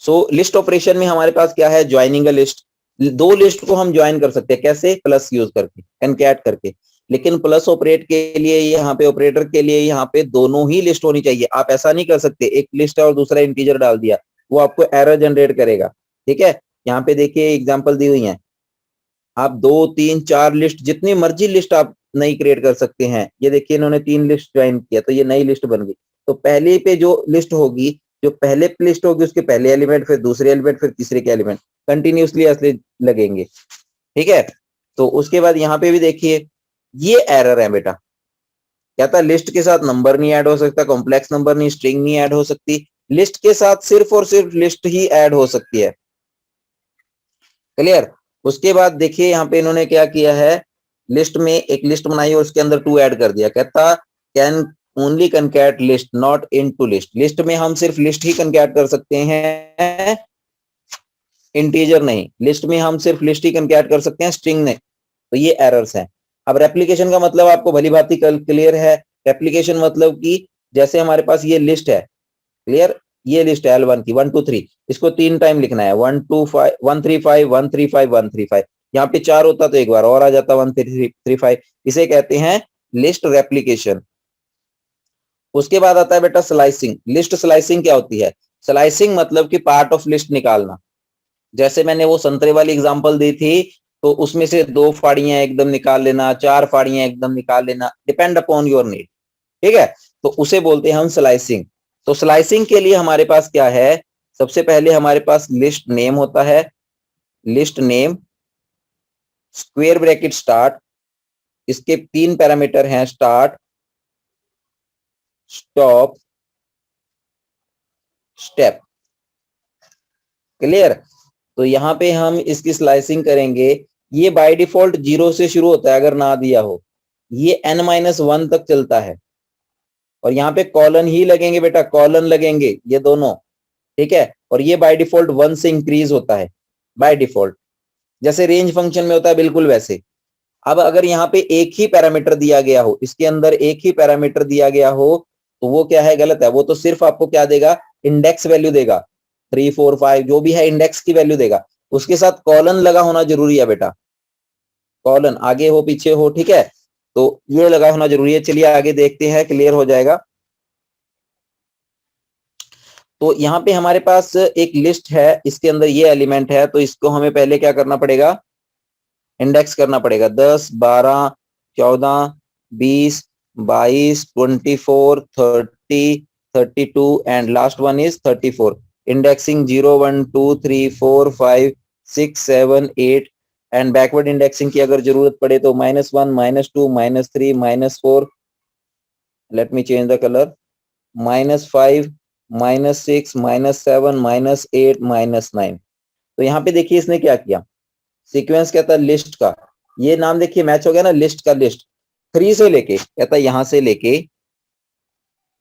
सो लिस्ट ऑपरेशन में हमारे पास क्या है, ज्वाइनिंग अ लिस्ट। दो लिस्ट को हम ज्वाइन कर सकते हैं, कैसे, प्लस यूज करके, कनकैट करके। लेकिन प्लस ऑपरेट के लिए यहाँ पे, ऑपरेटर के लिए यहाँ पे दोनों ही लिस्ट होनी चाहिए। आप ऐसा नहीं कर सकते एक लिस्ट है और दूसरा इंटीजर डाल दिया, वो आपको एरर जनरेट करेगा। ठीक है, यहाँ पे देखिए एग्जाम्पल दी हुई है, आप 2 3 4 लिस्ट, जितनी मर्जी लिस्ट आप नई क्रिएट कर सकते हैं। ये देखिए इन्होंने 3 लिस्ट ज्वाइन किया तो ये नई लिस्ट बन गई। तो पहले पे जो लिस्ट होगी, जो पहले लिस्ट होगी उसके पहले एलिमेंट, फिर दूसरे एलिमेंट, फिर तीसरे के एलिमेंट, कंटिन्यूसली ऐसे लगेंगे। ठीक है, तो उसके बाद यहाँ पे भी देखिए ये एरर है बेटा, क्या था, लिस्ट के साथ नंबर नहीं ऐड हो सकता, कॉम्प्लेक्स नंबर नहीं, स्ट्रिंग नहीं ऐड हो सकती, लिस्ट के साथ सिर्फ और सिर्फ लिस्ट ही ऐड हो सकती है। क्लियर। उसके बाद देखिए यहाँ पे इन्होंने क्या किया है, लिस्ट में एक लिस्ट बनाई और उसके अंदर 2 ऐड कर दिया, कहता can only concat list not into list. List में हम सिर्फ लिस्ट ही कनकैट कर सकते हैं, इंटीजर नहीं। लिस्ट में हम सिर्फ लिस्ट ही कनकैट कर सकते हैं, स्ट्रिंग नहीं। तो ये एरर्स हैं। अब रेप्लिकेशन का मतलब आपको भली भांति क्लियर है। रेप्लिकेशन मतलब कि जैसे हमारे पास ये लिस्ट है, क्लियर, ये लिस्ट है L1 की 1 2 3, इसको 3 टाइम लिखना है, 1 2 5 1 3 5 1 3 5 1 3 5। यहाँ पे 4 होता तो एक बार और आ जाता 1 3 3 5। इसे कहते हैं लिस्ट रेप्लिकेशन। उसके बाद आता है बेटा स्लाइसिंग। लिस्ट स्लाइसिंग क्या होती है, स्लाइसिंग मतलब कि पार्ट ऑफ लिस्ट निकालना। जैसे मैंने वो संतरे वाली एग्जांपल दी थी, तो उसमें से 2 फाड़ियां एकदम निकाल लेना, 4 फाड़ियां एकदम निकाल लेना, डिपेंड अपॉन योर नीड। ठीक है, तो उसे बोलते हैं हम स्लाइसिंग। तो स्लाइसिंग के लिए हमारे पास क्या है, सबसे पहले हमारे पास लिस्ट नेम होता है, list name square bracket start, इसके 3 पैरामीटर हैं, स्टार्ट, स्टॉप, स्टेप। क्लियर। तो यहाँ पे हम इसकी स्लाइसिंग करेंगे। ये बाय डिफॉल्ट 0 से शुरू होता है अगर ना दिया हो, ये n-1 तक चलता है, और यहाँ पे कॉलन ही लगेंगे बेटा, कॉलन लगेंगे ये दोनों। ठीक है, और ये बाय डिफॉल्ट 1 से इंक्रीज होता है, बाय डिफॉल्ट, जैसे रेंज फंक्शन में होता है बिल्कुल वैसे। अब अगर यहाँ पे एक ही पैरामीटर दिया गया हो, इसके अंदर एक ही पैरामीटर दिया गया हो, तो वो क्या है, गलत है। वो तो सिर्फ आपको क्या देगा, इंडेक्स वैल्यू देगा, 3 4 5 जो भी है इंडेक्स की वैल्यू देगा। उसके साथ कॉलन लगा होना जरूरी है बेटा, कॉलन आगे हो पीछे हो, ठीक है, तो ये लगा होना जरूरी है। चलिए आगे देखते हैं, क्लियर हो जाएगा। तो यहाँ पे हमारे पास एक लिस्ट है, इसके अंदर ये एलिमेंट है, तो इसको हमें पहले क्या करना पड़ेगा, इंडेक्स करना पड़ेगा। 10, 12, 14, 20, 22, 24, 30, 32 and last one is 34। Indexing 0, 1, 2, 3, 4, 5, 6, 7, 8 and backward indexing की अगर जरूरत पड़े तो -1, -2, -3, -4, let me change the colour, -5, -6, -7, -8, -9। तो यहाँ पे देखिए इसने क्या किया, सीक्वेंस कहता है लिस्ट का, ये नाम देखिए मैच हो गया ना, लिस्ट का लिस्ट। 3 से लेके कहता है यहां से लेके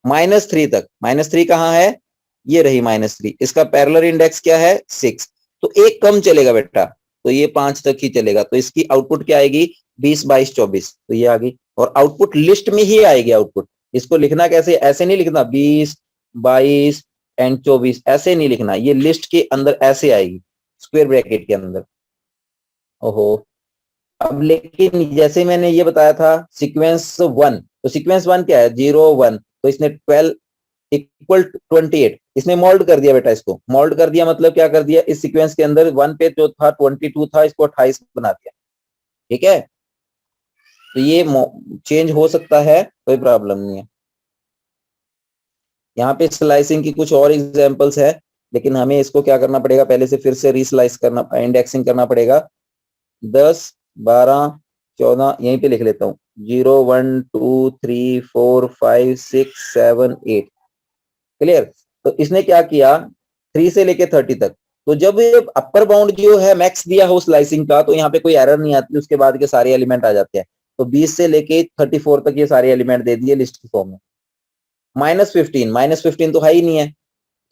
-3 तक। -3 कहाँ है, ये रही -3, इसका पैरेलल इंडेक्स क्या है 6, तो एक कम चलेगा बेटा, तो ये 5 तक ही चलेगा। तो इसकी आउटपुट क्या आएगी, 20, 22, 24, तो ये आ गई। और आउटपुट लिस्ट में ही आएगी आउटपुट। इसको लिखना कैसे, ऐसे नहीं लिखना 20, 22 एंड 24, ऐसे नहीं लिखना, ये लिस्ट के अंदर ऐसे आएगी स्क्वायर ब्रैकेट के अंदर। ओहो, अब लेकिन जैसे मैंने ये बताया था सीक्वेंस 1, तो सीक्वेंस 1 क्या है, 0, 1, तो इसने 12 इक्वल 28, इसने मोल्ड कर दिया बेटा, इसको मोल्ड कर दिया मतलब क्या कर दिया, इस सीक्वेंस के अंदर 1 पे जो था 22 था, इसको 28 बना दिया। ठीक है, तो ये चेंज हो सकता है, कोई प्रॉब्लम नहीं है। यहाँ पे स्लाइसिंग की कुछ और एग्जांपल्स है, लेकिन हमें इसको क्या करना पड़ेगा, पहले से फिर से रीस्लाइस करना, इंडेक्सिंग करना पड़ेगा। 10, 12, 14 यहीं पे लिख लेता हूँ, 0, 1, 2, 3, 4, 5, 6, 7, 8। क्लियर, तो इसने क्या किया, 3 से लेके 30 तक। तो जब ये अपर बाउंड जो है मैक्स दिया हो स्लाइसिंग का, तो यहाँ पे कोई एरर नहीं आती, उसके बाद के सारे एलिमेंट आ जाते हैं। तो 20 से लेके 34 तक ये सारे एलिमेंट दे दिए लिस्ट की फॉर्म में। -15 तो है ही नहीं है,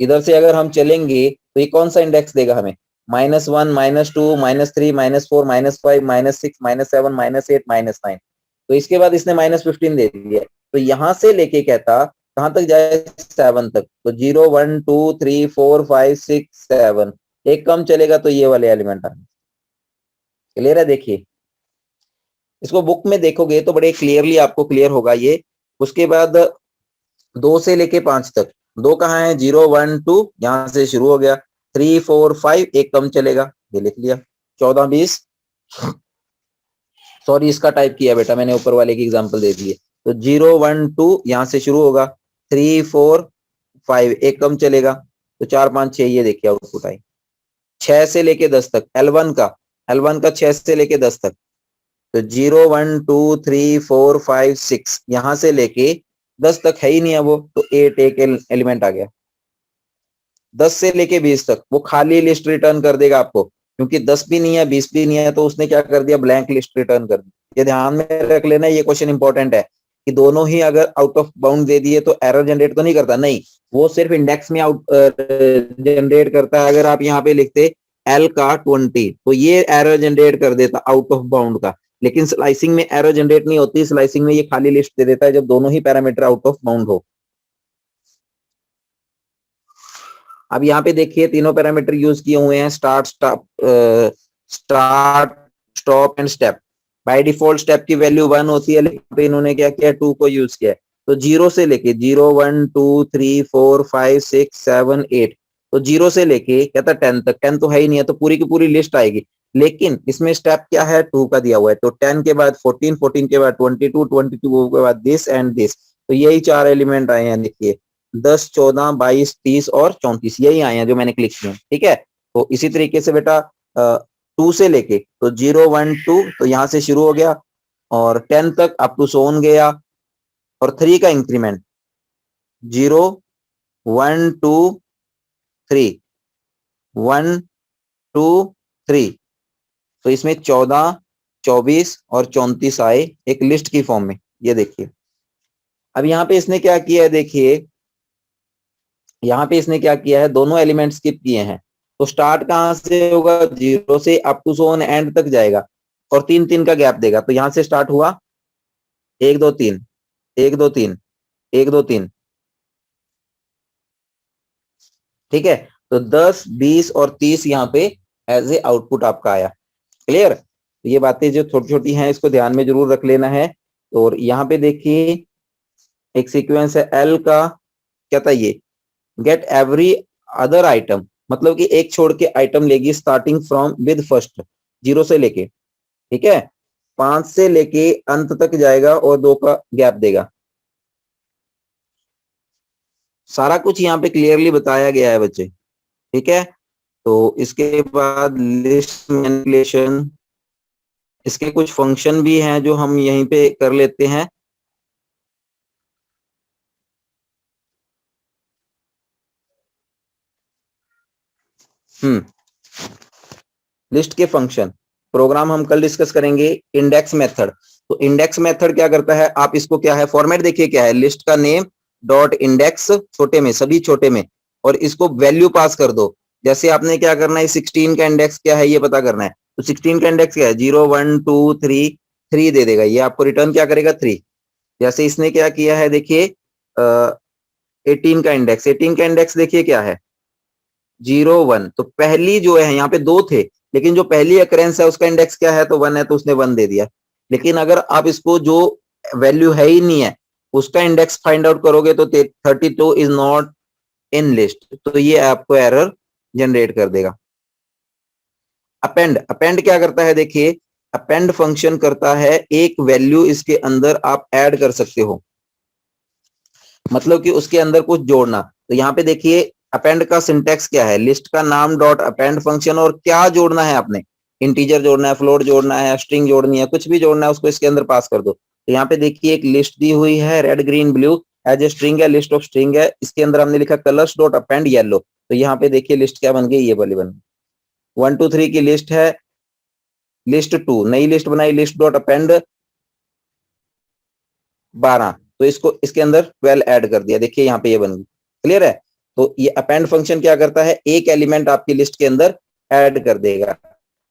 इधर से अगर हम चलेंगे तो ये कौन सा इंडेक्स देगा हमें, -1, -2, -3, -4, -5, -6, -7, -8, -9। तो इसके बाद इसने -15 दे दिया, तो यहां से लेके कहता कहां तक जाए, 7 तक। तो 0, 1, 2, 3, 4, 5, 6, 7, एक कम चलेगा तो ये वाले एलिमेंट आएंगे। क्लियर है, देखिए इसको बुक में देखोगे तो बड़े क्लियरली आपको क्लियर होगा ये। उसके बाद 2 से लेके 5 तक, 2 कहाँ है, 0, 1, 2 यहां से शुरू हो गया, 3, 4, 5 एक कम चलेगा, ये लिख लिया। 14, 20, सॉरी इसका टाइप किया बेटा मैंने, ऊपर वाले की एग्जांपल दे दी है। तो 0, 1, 2 यहां से शुरू होगा, 3, 4, 5 एक कम चलेगा, तो 4, 5, 6 ये देखिए आउटपुट आई। 6 से लेके 10 तक, L1 का 6 से लेके 10 तक, तो 0, 1, 2, 3, 4, 5, 6 यहां से लेके 10 तक है ही नहीं है वो, तो 8 एक एलिमेंट आ गया। 10 से लेके 20 तक वो खाली लिस्ट रिटर्न कर देगा आपको, क्योंकि 10 भी नहीं है 20 भी नहीं है, तो उसने क्या कर दिया, ब्लैंक लिस्ट रिटर्न कर दी। ये ध्यान में रख लेना, ये क्वेश्चन इंपॉर्टेंट है कि दोनों ही अगर आउट ऑफ बाउंड दे दिए तो एरर जनरेट तो नहीं करता, नहीं, वो सिर्फ इंडेक्स में आउट जनरेट करता है। अगर आप यहाँ पे लिखते L का 20, तो ये एरर जनरेट कर देता आउट ऑफ बाउंड का, लेकिन स्लाइसिंग में एरर जनरेट नहीं होती, स्लाइसिंग में ये खाली लिस्ट दे देता है जब दोनों ही पैरामीटर आउट ऑफ बाउंड हो। अब यहाँ पे देखिए तीनों पैरामीटर यूज किए हुए हैं, start, stop and step. By default step की वैल्यू 1 होती है, लेकिन इन्होंने क्या किया, 2 को यूज किया है। तो 0 से लेके 0, 1, 2, 3, 4, 5, 6, 7, 8, तो 0 से लेके कहता 10 तक, 10 तो है ही नहीं है, तो पूरी की पूरी लिस्ट आएगी। लेकिन इसमें स्टेप क्या है, 2 का दिया हुआ है, तो 10 के बाद 14, 14 के बाद 22, 22 के बाद दिस एंड दिस, तो यही 4 एलिमेंट आए हैं देखिए, 10, 14, 22, 30 और 34 यही आए हैं जो मैंने क्लिक किए। ठीक है, तो इसी तरीके से बेटा 2 से लेके, तो 0, 1, 2 तो यहां से शुरू हो गया और 10 तक अप टू सोन गया, और 3 का इंक्रीमेंट 0, 1, 2, 3, 1, 2, 3, तो इसमें 14, 24 और 34 आए एक लिस्ट की फॉर्म में, ये देखिए। अब यहाँ पे इसने क्या किया है, देखिए यहाँ पे इसने क्या किया है, दोनों एलिमेंट स्किप किए हैं। तो स्टार्ट कहां से होगा, 0 से अप टू सोन एंड तक जाएगा और 3, 3 का गैप देगा। तो यहां से स्टार्ट हुआ 1, 2, 3, 1, 2, 3, 1, 2, 3। ठीक है, तो 10, 20 और 30 यहाँ पे एज ए आउटपुट आपका आया। क्लियर, तो ये बातें जो छोटी छोटी हैं इसको ध्यान में जरूर रख लेना है। और यहाँ पे देखिए एक सीक्वेंस है एल का, क्या था ये, गेट एवरी अदर आइटम, मतलब कि एक छोड़ के आइटम लेगी स्टार्टिंग फ्रॉम विद फर्स्ट, 0 से लेके, ठीक है, 5 से लेके अंत तक जाएगा और 2 का गैप देगा। सारा कुछ यहाँ पे क्लियरली बताया गया है बच्चे, ठीक है। तो इसके बाद लिस्ट मैनिपुलेशन, इसके कुछ फंक्शन भी हैं जो हम यहीं पे कर लेते हैं। लिस्ट के फंक्शन प्रोग्राम हम कल डिस्कस करेंगे। इंडेक्स मेथड, तो इंडेक्स मेथड क्या करता है, आप इसको क्या है फॉर्मेट देखिए क्या है, लिस्ट का नेम डॉट इंडेक्स, छोटे में सभी छोटे में, और इसको वैल्यू पास कर दो। जैसे आपने क्या करना है, 16 का इंडेक्स क्या है ये पता करना है, तो 16 का इंडेक्स क्या है, 0 1 2 3, 3 दे देगा, ये आपको रिटर्न क्या करेगा 3। जैसे इसने क्या किया है देखिए, 18 का इंडेक्स, 18 का इंडेक्स देखिए क्या है, 0 1, तो पहली जो है यहाँ पे 2 थे, लेकिन जो पहली अकरेंस है उसका इंडेक्स क्या है, तो 1 है, तो उसने 1 दे दिया। लेकिन अगर आप इसको जो वैल्यू है ही नहीं है उसका इंडेक्स फाइंड आउट करोगे तो 32 इज नॉट इन लिस्ट, तो ये आपको एरर जनरेट कर देगा। अपेंड, अपेंड क्या करता है देखिए, अपेंड फंक्शन करता है एक वैल्यू इसके अंदर आप ऐड कर सकते हो, मतलब कि उसके अंदर कुछ जोड़ना। तो यहाँ पे देखिए अपेंड का सिंटेक्स क्या है, लिस्ट का नाम डॉट अपेंड फंक्शन, और क्या जोड़ना है आपने, इंटीजर जोड़ना है, फ्लोट जोड़ना है, स्ट्रिंग जोड़नी है, कुछ भी जोड़ना है उसको इसके अंदर पास कर दो। तो यहाँ पे देखिए एक लिस्ट दी हुई है red green blue, as a string है, लिस्ट ऑफ स्ट्रिंग है, इसके अंदर हमने लिखा कलर्स डॉट अपेंड येलो, तो यहाँ पे देखिए लिस्ट क्या बन गई, ये वाली बन गई। 1 2 3 की लिस्ट है, लिस्ट 2 नई लिस्ट बनाई, लिस्ट डॉट अपेंड 12, तो इसको इसके अंदर 12 ऐड कर दिया, देखिए यहाँ पे ये बन गई। क्लियर है। तो ये अपेंड फंक्शन क्या करता है, एक एलिमेंट आपकी लिस्ट के अंदर ऐड कर देगा।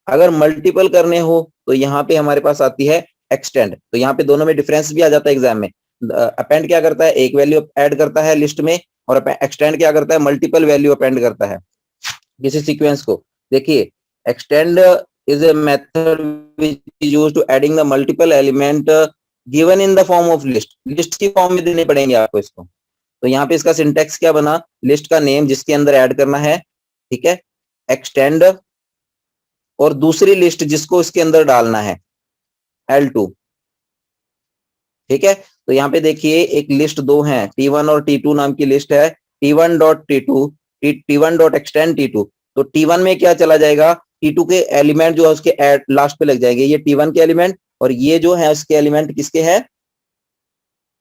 अगर मल्टीपल करने हो तो यहाँ पे हमारे पास आती है एक्सटेंड, तो यहाँ पे दोनों में डिफरेंस भी आ जाता है एग्जाम में। अपेंड क्या करता है, एक वैल्यू ऐड करता है लिस्ट में, और एक्सटेंड क्या करता है, मल्टीपल वैल्यू अपेंड करता है किसी सीक्वेंस को। देखिए extend is a method which is used to adding the multiple element given in the form of list, list की फॉर्म में देने पड़ेंगे आपको इसको। तो यहाँ पे इसका सिंटेक्स क्या बना, लिस्ट का नेम जिसके अंदर ऐड करना है, ठीक है, एक्सटेंड, और दूसरी लिस्ट जिसको इसके अंदर डालना है L2, ठीक है। तो यहाँ पे देखिए एक लिस्ट 2 है, T1 और T2 नाम की लिस्ट है, T1 dot T2, T1 dot extend T2, तो T1 में क्या चला जाएगा, T2 के एलिमेंट जो है उसके लास्ट पे लग जाएंगे, ये T1 के एलिमेंट, और ये जो है उसके एलिमेंट किसके हैं,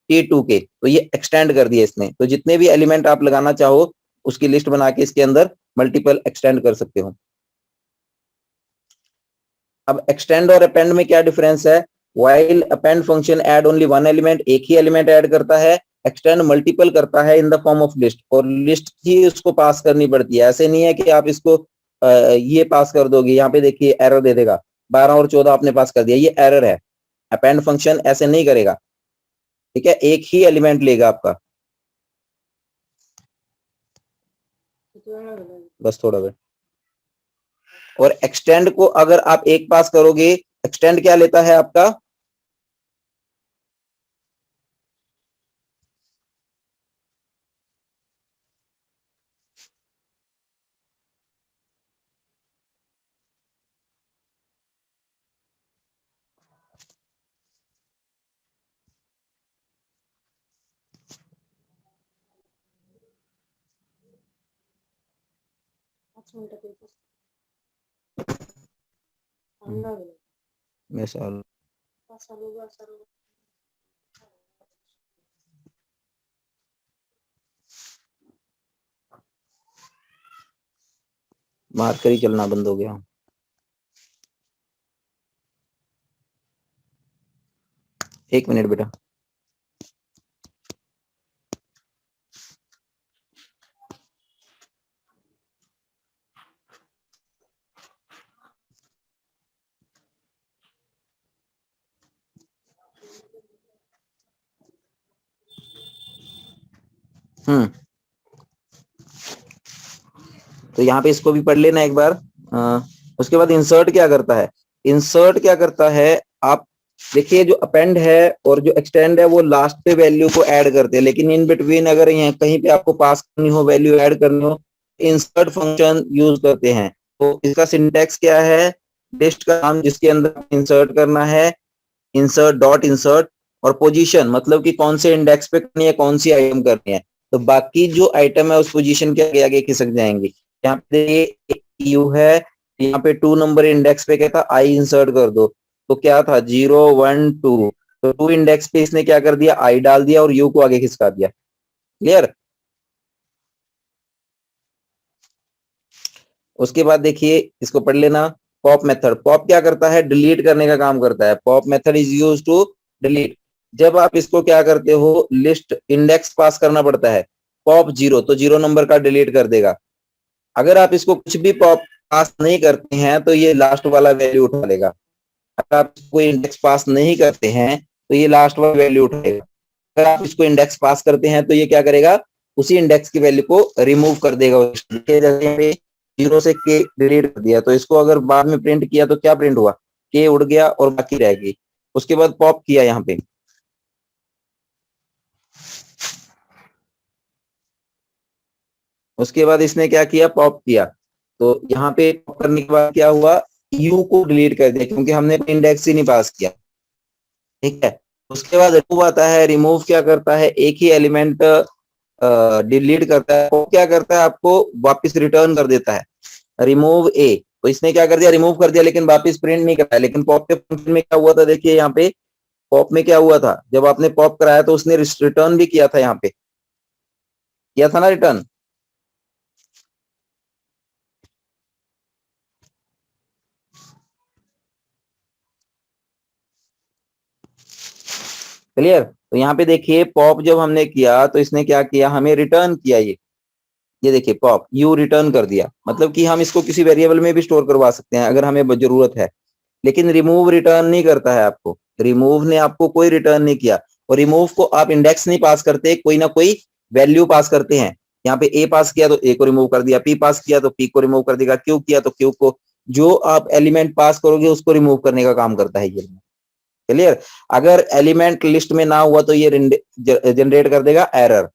T2 के, तो ये एक्सटेंड कर दिया इसने। तो जितने भी एलिमेंट आप लगाना चाहो उसकी लिस्ट बना के इसके अंदर मल्टीपल एक्सटेंड कर सकते हो। अब एक्सटेंड और अपेंड में क्या डिफरेंस है, while append function add only one element, एक ही एलिमेंट ऐड करता है, एक्सटेंड मल्टीपल करता है इन द फॉर्म ऑफ लिस्ट, और लिस्ट ही उसको पास करनी पड़ती है। ऐसे नहीं है कि आप इसको ये पास कर दोगे, यहाँ पे देखिए एरर दे देगा, 12 और 14 आपने पास कर दिया, ये एरर है। अपेंड फंक्शन ऐसे नहीं करेगा, ठीक है, एक ही एलिमेंट लेगा आपका। बस थोड़ा वेट। और एक्सटेंड को अगर आप एक पास करोगे, एक्सटेंड क्या लेता है आपका, मिसाल मार्कर ही चलना बंद हो गया। एक मिनट बेटा। तो यहाँ पे इसको भी पढ़ लेना एक बार। उसके बाद इंसर्ट क्या करता है, इंसर्ट क्या करता है, आप देखिए जो अपेंड है और जो एक्सटेंड है वो लास्ट पे वैल्यू को ऐड करते हैं, लेकिन इन बिटवीन अगर यहाँ कहीं पे आपको पास करनी हो, वैल्यू ऐड करनी हो, इंसर्ट फंक्शन यूज करते हैं। तो इसका सिंटेक्स क्या है, लिस्ट का नाम जिसके अंदर इंसर्ट करना है, इंसर्ट डॉट इंसर्ट, और पोजीशन मतलब कि कौन से इंडेक्स पे करनी है, कौन सी आइटम करनी है। तो बाकी जो आइटम है उस पोजीशन के आगे आगे खिसक जाएंगे। यहाँ पे यू है, यहाँ पे 2 नंबर इंडेक्स पे क्या था, आई इंसर्ट कर दो, तो क्या था 0 1 2, तो 2 इंडेक्स पे इसने क्या कर दिया, आई डाल दिया और यू को आगे खिसका दिया। क्लियर। उसके बाद देखिए इसको पढ़ लेना, पॉप मेथड। पॉप क्या करता है, डिलीट करने का काम करता है। Pop method is used to delete. जब आप इसको क्या करते हो, लिस्ट इंडेक्स पास करना पड़ता है, पॉप 0 तो 0 नंबर का डिलीट कर देगा। अगर आप इसको कुछ भी पॉप पास नहीं करते हैं तो ये लास्ट वाला वैल्यू उठा लेगा। अगर आप कोई इंडेक्स पास नहीं करते हैं तो ये लास्ट वाला वैल्यू उठाएगा। अगर आप इसको इंडेक्स पास करते हैं तो ये क्या करेगा, उसी इंडेक्स की वैल्यू को रिमूव कर देगा। जैसे 0 से के डिलीट कर दिया, तो इसको अगर बाद में प्रिंट किया तो क्या प्रिंट हुआ, के उड़ गया और बाकी रह गई। उसके बाद पॉप किया यहाँ पे, उसके बाद इसने क्या किया, पॉप किया। तो यहाँ पे पॉप करने के बाद क्या हुआ, यू को डिलीट कर दिया क्योंकि हमने इंडेक्स ही नहीं पास किया। ठीक है। उसके बाद रिमूव आता है। रिमूव क्या करता है, एक ही एलिमेंट डिलीट करता है, वो क्या करता है, आपको वापस रिटर्न कर देता है। रिमूव ए, तो इसने क्या कर दिया, रिमूव कर दिया लेकिन वापस प्रिंट नहीं कराया। लेकिन पॉप के फंक्शन में क्या हुआ था, देखिए यहाँ पे पॉप में क्या हुआ था, जब आपने पॉप कराया तो उसने रिटर्न भी किया था, यहाँ पे किया था ना रिटर्न। क्लियर। तो यहाँ पे देखिए पॉप जब हमने किया तो इसने क्या किया, हमें रिटर्न किया। ये देखिए पॉप यू रिटर्न कर दिया, मतलब कि हम इसको किसी वेरिएबल में भी स्टोर करवा सकते हैं अगर हमें जरूरत है। लेकिन रिमूव रिटर्न नहीं करता है आपको, रिमूव ने आपको कोई रिटर्न नहीं किया। और रिमूव को आप इंडेक्स नहीं पास करते, कोई ना कोई वैल्यू पास करते हैं। यहाँ पे ए पास किया तो ए को रिमूव कर दिया, पी पास किया तो पी को रिमूव कर देगा, क्यू किया तो क्यू को, जो आप एलिमेंट पास करोगे उसको रिमूव करने का काम करता है ये। क्लियर। अगर एलिमेंट लिस्ट में ना हुआ तो ये जनरेट कर देगा एरर।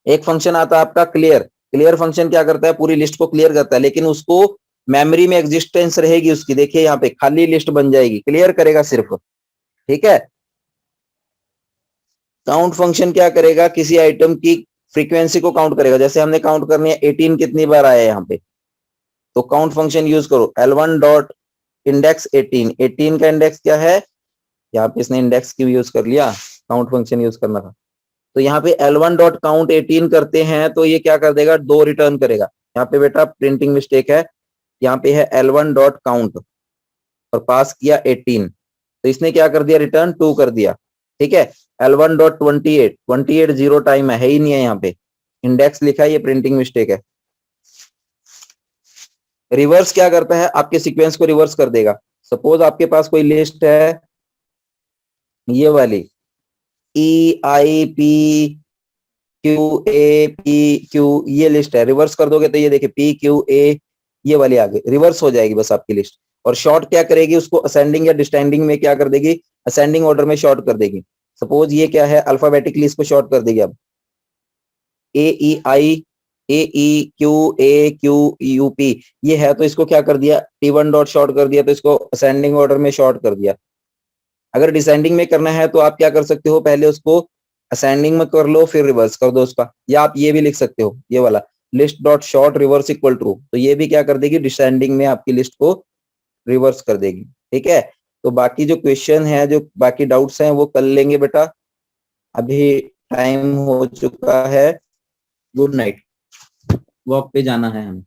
एक फंक्शन आता है आपका क्लियर। क्लियर फंक्शन क्या करता है, पूरी लिस्ट को क्लियर करता है, लेकिन उसको मेमोरी में एग्जिस्टेंस रहेगी उसकी। देखिए यहाँ पे खाली लिस्ट बन जाएगी, क्लियर करेगा सिर्फ। ठीक है। काउंट फंक्शन क्या करेगा, किसी आइटम की फ्रीक्वेंसी को काउंट करेगा। जैसे हमने काउंट करनी है 18 कितनी बार आया है यहाँ पे, तो काउंट फंक्शन यूज करो, L1 डॉट इंडेक्स 18। 18 का इंडेक्स क्या है, यहाँ पे इसने इंडेक्स की यूज कर लिया, काउंट फंक्शन यूज करना था। तो यहाँ पे L1 डॉट काउंट 18 करते हैं तो ये क्या कर देगा, 2 रिटर्न करेगा। यहाँ पे बेटा प्रिंटिंग मिस्टेक है, यहाँ पे है L1 डॉट काउंट और पास किया 18, तो इसने क्या कर दिया, रिटर्न 2 कर दिया। ठीक है। L1 डॉट 28, 28 जीरो टाइम है ही नहीं है, यहाँ पे इंडेक्स लिखा है, ये प्रिंटिंग मिस्टेक है। रिवर्स क्या करता है, आपके सीक्वेंस को रिवर्स कर देगा। सपोज आपके पास कोई लिस्ट है ये वाली, E I P Q A P Q, ये लिस्ट है। रिवर्स कर दोगे तो ये देखिए पी क्यू ए, ये वाली आगे रिवर्स हो जाएगी बस आपकी लिस्ट। और शॉर्ट क्या करेगी, उसको असेंडिंग या डिस्टेंडिंग में क्या कर देगी, असेंडिंग ऑर्डर में शॉर्ट कर देगी। सपोज ये क्या है, अल्फाबेटिकली इसको शॉर्ट कर देगी। अब A E I, A E Q A Q U P ये है, तो इसको क्या कर दिया, T1 डॉट शॉर्ट कर दिया, तो इसको असेंडिंग ऑर्डर में शॉर्ट कर दिया। अगर डिसेंडिंग में करना है तो आप क्या कर सकते हो, पहले उसको असेंडिंग में कर लो फिर रिवर्स कर दो उसका। या आप ये भी लिख सकते हो, ये वाला list dot short reverse equal true, तो ये भी क्या कर देगी, डिसेंडिंग में आपकी लिस्ट को रिवर्स कर देगी। ठीक है। तो बाकी जो क्वेश्चन है, जो बाकी डाउट्स हैं वो कर लेंगे बेटा, अभी टाइम हो चुका है। गुड नाइट, वॉक पे जाना है हमें।